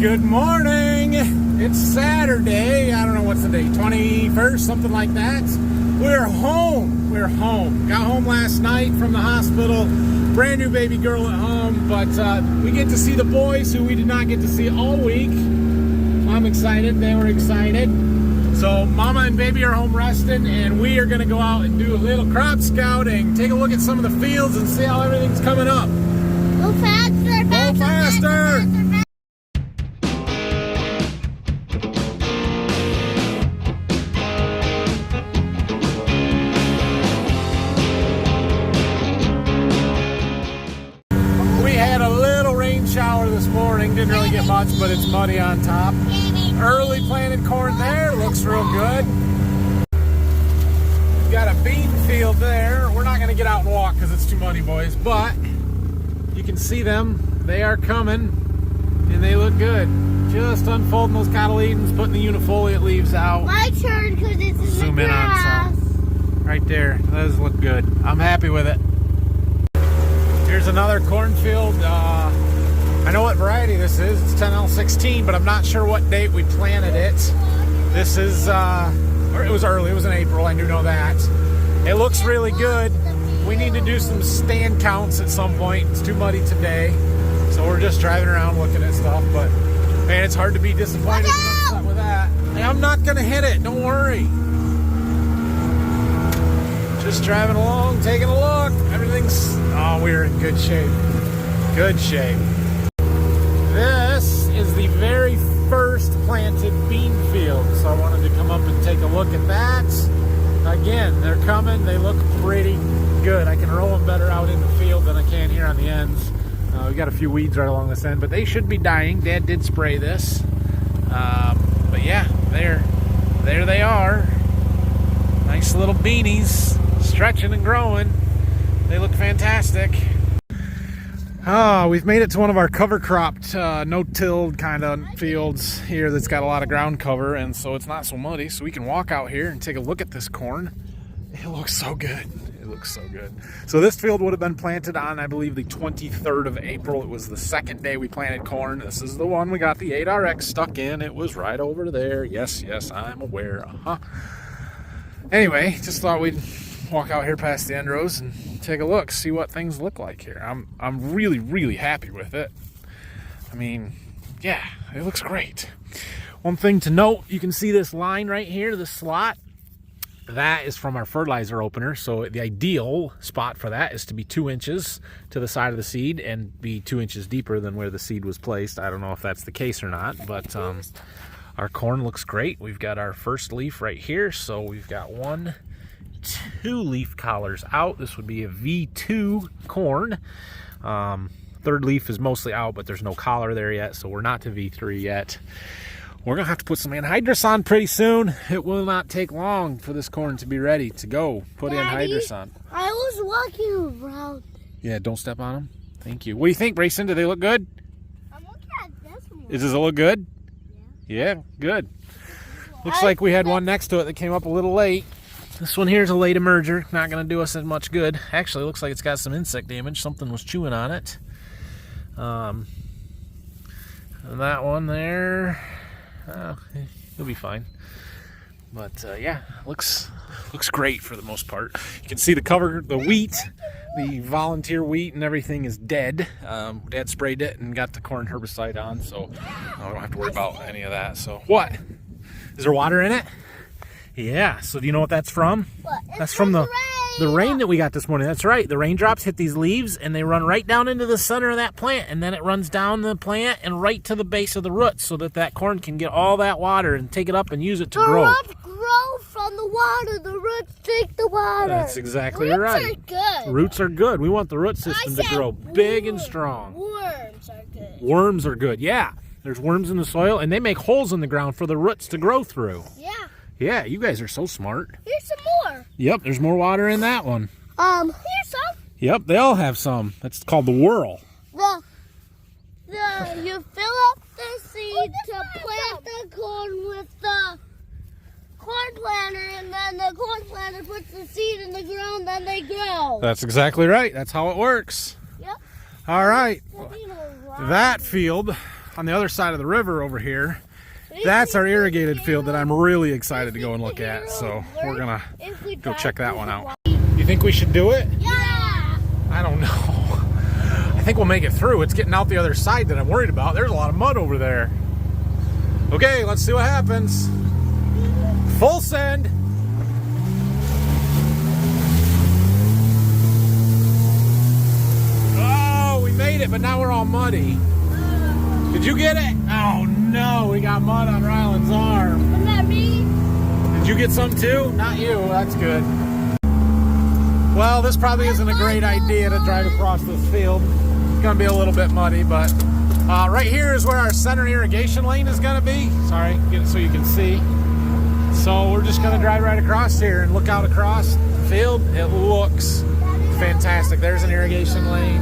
Good morning. It's Saturday. I don't know what's the date, 21st, something like that. We're home. Got home last night from the hospital. Brand new baby girl at home, but we get to see the boys who we did not get to see all week. I'm excited. They were excited. So mama and baby are home resting, and we are going to go out and do a little crop scouting. Take a look at some of the fields and see how everything's coming up. Go faster, Go faster. We had a little rain shower this morning. Didn't really get much, but it's muddy on top. Early planted corn there. Looks real good. We've got a bean field there. We're not going to get out and walk because it's too muddy, boys, but you can see them. They are coming, and they look good. Just unfolding those cotyledons, putting the unifoliate leaves out. My turn, because it's in Zoom the in grass. on some. Right there. Those look good. I'm happy with it. Here's another cornfield. I know what variety this is. It's 10L16, but I'm not sure what date we planted it. This is, or it was early. It was in April. I do know that. It looks really good. We need to do some stand counts at some point. It's too muddy today, so we're just driving around looking at stuff. But man, it's hard to be disappointed and upset with that. Hey, I'm not gonna hit it. Don't worry. Just driving along, taking a look. Everything's, oh, we're in good shape. Good shape. This is the very first planted bean field, so I wanted to come up and take a look at that. Again, they're coming. They look pretty good. I can roll them better out in the field than I can here on the ends. We got a few weeds right along this end, but they should be dying. Dad did spray this. But yeah, there they are. Nice little beanies, stretching and growing. They look fantastic. We've made it to one of our cover cropped, no-tilled kind of fields here that's got a lot of ground cover, and so it's not so muddy, so we can walk out here and take a look at this corn. It looks so good. It looks so good. So this field would have been planted on, I believe, the 23rd of April. It was the second day we planted corn. This is the one we got the 8RX stuck in. It was right over there. Yes, I'm aware. Anyway, just thought we'd walk out here past the end rows and take a look, see what things look like here. I'm really happy with it. I mean, yeah, it looks great. One thing to note, you can see this line right here, this slot. That is from our fertilizer opener, so the ideal spot for that is to be 2 inches to the side of the seed and be 2 inches deeper than where the seed was placed. I don't know if that's the case or not, but our corn looks great. We've got our first leaf right here, so we've got 2 leaf collars out. This would be a V2 corn. Third leaf is mostly out, but there's no collar there yet, so we're not to V3 yet. We're gonna have to put some anhydrous on pretty soon. It will not take long for this corn to be ready to go. Put anhydrous on. I was walking around. Yeah, don't step on them. Thank you. What do you think, Brayson? Do they look good? I'm looking at this one. Does it look good? Yeah, good. Looks like we had one next to it that came up a little late. This one here is a late emerger. Not going to do us as much good. Actually, it looks like it's got some insect damage. Something was chewing on it. And that one there, it'll be fine. But yeah, looks great for the most part. You can see the cover, the wheat, the volunteer wheat and everything is dead. Dad sprayed it and got the corn herbicide on, so I don't have to worry about any of that. So what? Is there water in it? Yeah, so do you know what that's from? What? That's from the rain that we got this morning. That's right. The raindrops hit these leaves and they run right down into the center of that plant, and then it runs down the plant and right to the base of the roots so that corn can get all that water and take it up and use it to grow. The roots grow from the water. The roots take the water. That's exactly right. Roots are good. Roots are good. We want the root system to grow big and strong. Worms are good. Worms are good. Yeah. There's worms in the soil and they make holes in the ground for the roots to grow through. Yeah. Yeah, you guys are so smart. Here's some more. Yep, there's more water in that one. Here's some. Yep, they all have some. That's called the whirl. You fill up the seed to plant the corn with the corn planter, and then the corn planter puts the seed in the ground, then they grow. That's exactly right. That's how it works. Yep. All right. That field on the other side of the river over here, that's our irrigated field that I'm really excited to go and look at. So we're gonna go check that one out. You think we should do it? Yeah. I don't know. I think we'll make it through. It's getting out the other side that I'm worried about. There's a lot of mud over there. Okay, let's see what happens. Full send. Oh, we made it, but now we're all muddy. Did you get it? Oh no, we got mud on Ryland's arm. Wasn't that me? Did you get some too? Not you, that's good. Well, this probably isn't a great idea to drive across this field. It's gonna be a little bit muddy, but right here is where our center irrigation lane is gonna be. Sorry, get it so you can see. So we're just gonna drive right across here and look out across the field. It looks fantastic. There's an irrigation lane.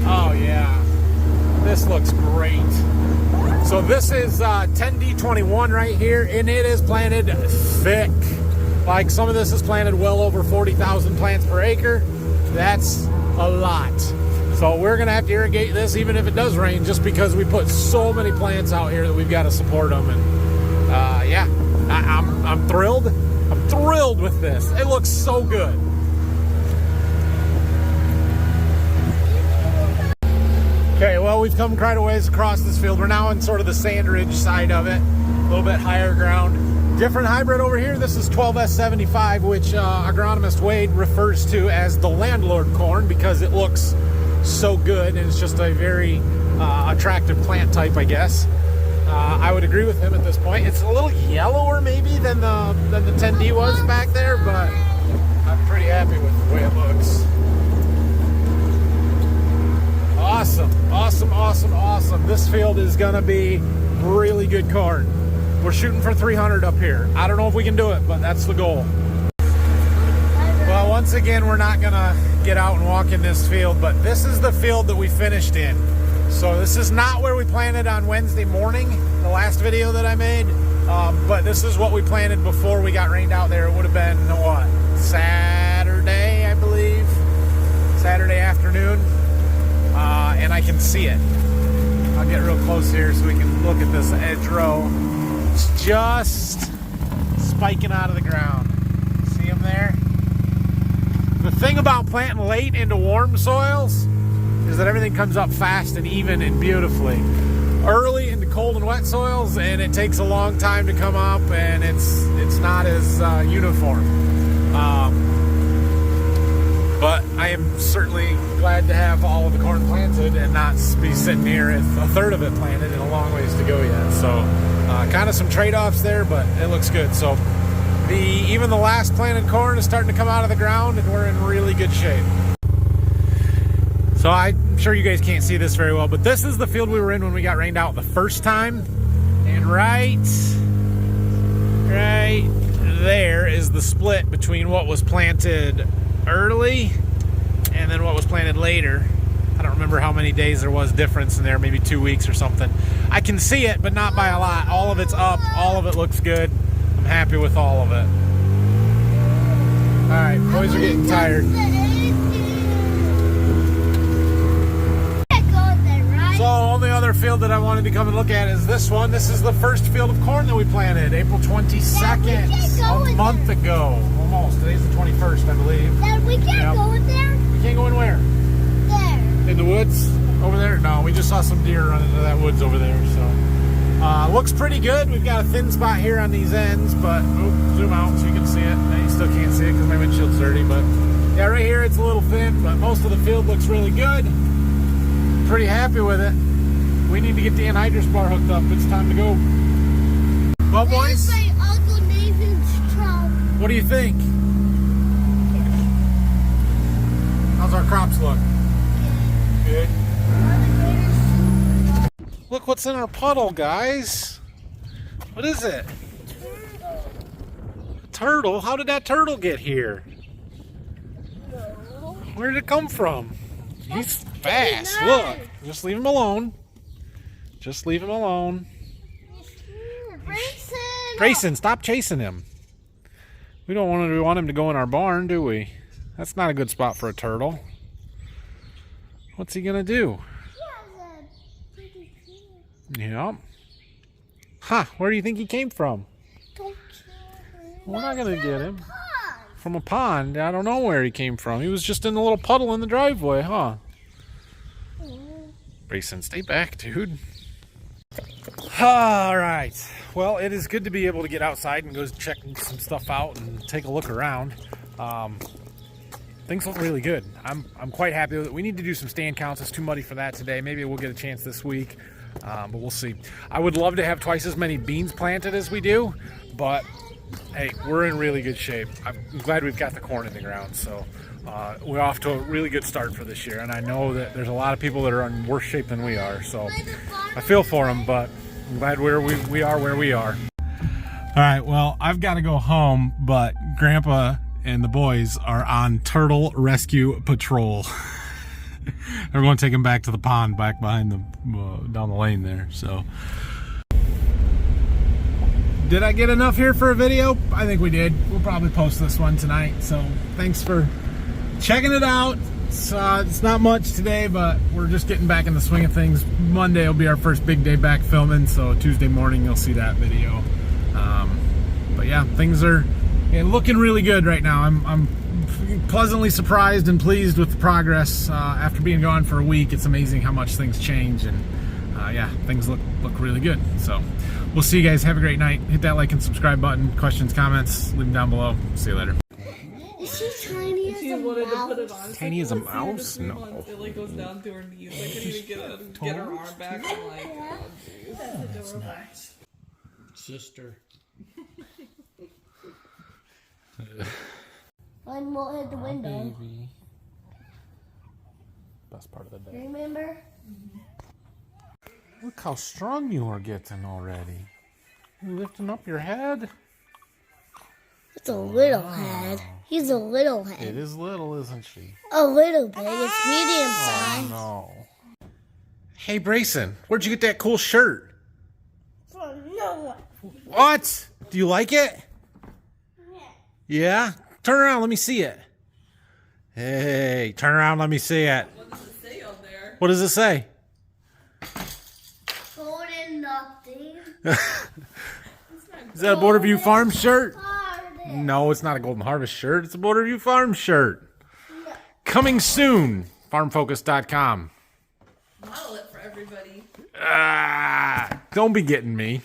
Oh yeah, this looks great. So this is 10D21 right here, and it is planted thick. Like some of this is planted well over 40,000 plants per acre. That's a lot. So we're gonna have to irrigate this even if it does rain, just because we put so many plants out here that we've got to support them. And yeah, I'm thrilled. I'm thrilled with this. It looks so good. Okay, well, we've come quite a ways across this field. We're now in sort of the sand ridge side of it, a little bit higher ground. Different hybrid over here. This is 12S75, which agronomist Wade refers to as the landlord corn because it looks so good, and it's just a very attractive plant type, I guess. I would agree with him at this point. It's a little yellower maybe than the 10D was back there, but I'm pretty happy with the way it looks. Awesome, awesome, awesome, awesome. This field is gonna be really good corn. We're shooting for 300 up here. I don't know if we can do it, but that's the goal. Well, once again, we're not gonna get out and walk in this field, but this is the field that we finished in. So this is not where we planted on Wednesday morning, the last video that I made, but this is what we planted before we got rained out there. It would have been, what, Saturday, I believe? Saturday afternoon. And I can see it. I'll get real close here so we can look at this edge row. It's just spiking out of the ground. See them there? The thing about planting late into warm soils is that everything comes up fast and even and beautifully. Early into cold and wet soils, and it takes a long time to come up, and it's not as uniform. But I am certainly glad to have all of the corn planted and not be sitting here with a third of it planted and a long ways to go yet. So kind of some trade-offs there, but it looks good. So even the last planted corn is starting to come out of the ground, and we're in really good shape. So I'm sure you guys can't see this very well, but this is the field we were in when we got rained out the first time. And right there is the split between what was planted early and then what was planted later. I don't remember how many days there was difference in there, maybe 2 weeks or something. I can see it, but not by a lot. All of it's up, all of it looks good. I'm happy with all of it. All right, boys are getting tired. So only other field that I wanted to come and look at is this one. This is the first field of corn that we planted, April 22nd, a month ago. Almost. Today's the 21st, I believe. Dad, we can't go in there? We can't go in where? There. In the woods? Over there? No, we just saw some deer running into that woods over there. So looks pretty good. We've got a thin spot here on these ends, but zoom out so you can see it. You still can't see it because my windshield's dirty, but yeah, right here it's a little thin, but most of the field looks really good. Pretty happy with it. We need to get the anhydrous bar hooked up. It's time to go. Well, boys, Uncle Nathan's truck. what do you think? How's our crops look? Good. Look what's in our puddle, guys. What is it? Turtle? How did that turtle get here? Where did it come from? He's fast. Look. Just leave him alone. Just leave him alone. Grayson, stop chasing him. We don't want him to go in our barn, do we? That's not a good spot for a turtle. What's he gonna do? He has a Yep. Huh, where do you think he came from? Don't We're not going to get him. From a pond. I don't know where he came from. He was just in the little puddle in the driveway, huh? Grayson, stay back, dude. All right. Well, it is good to be able to get outside and go check some stuff out and take a look around. Things look really good. I'm quite happy with it. We need to do some stand counts. It's too muddy for that today. Maybe we'll get a chance this week, but we'll see. I would love to have twice as many beans planted as we do, but hey, we're in really good shape. I'm glad we've got the corn in the ground, so we're off to a really good start for this year. And I know that there's a lot of people that are in worse shape than we are, so I feel for them, but I'm glad we are where we are. All right, well, I've got to go home, but Grandpa and the boys are on turtle rescue patrol. They're going to take them back to the pond back behind the down the lane there. So, did I get enough here for a video? I think we did. We'll probably post this one tonight. So thanks for checking it out. It's not much today, but we're just getting back in the swing of things. Monday will be our first big day back filming, so Tuesday morning you'll see that video. But yeah, things are looking really good right now. I'm pleasantly surprised and pleased with the progress. After being gone for a week, it's amazing how much things change, and yeah, things look really good. So we'll see you guys. Have a great night. Hit that like and subscribe button. Questions, comments, leave them down below. See you later. Is she tiny as a mouse? Tiny as a mouse? No. It like goes down to her knees. I couldn't even get her arm back. I'm like, oh, geez. That's nice. Sister. One will hit the window. Baby. Best part of the day. Remember? Look how strong you are getting already. You lifting up your head? It's a little head. He's a little head. It is little, isn't she? A little big. It's medium size. Oh, no. Hey, Brayson, where'd you get that cool shirt? From no one. What? Do you like it? Yeah? Turn around, let me see it. Hey, turn around, let me see it. What does it say on there? What does it say? Golden nothing. Is that a Border View Farm shirt? Harvest. No, it's not a Golden Harvest shirt. It's a Border View Farm shirt. Coming soon. Farmfocus.com. Model it for everybody. Don't be getting me.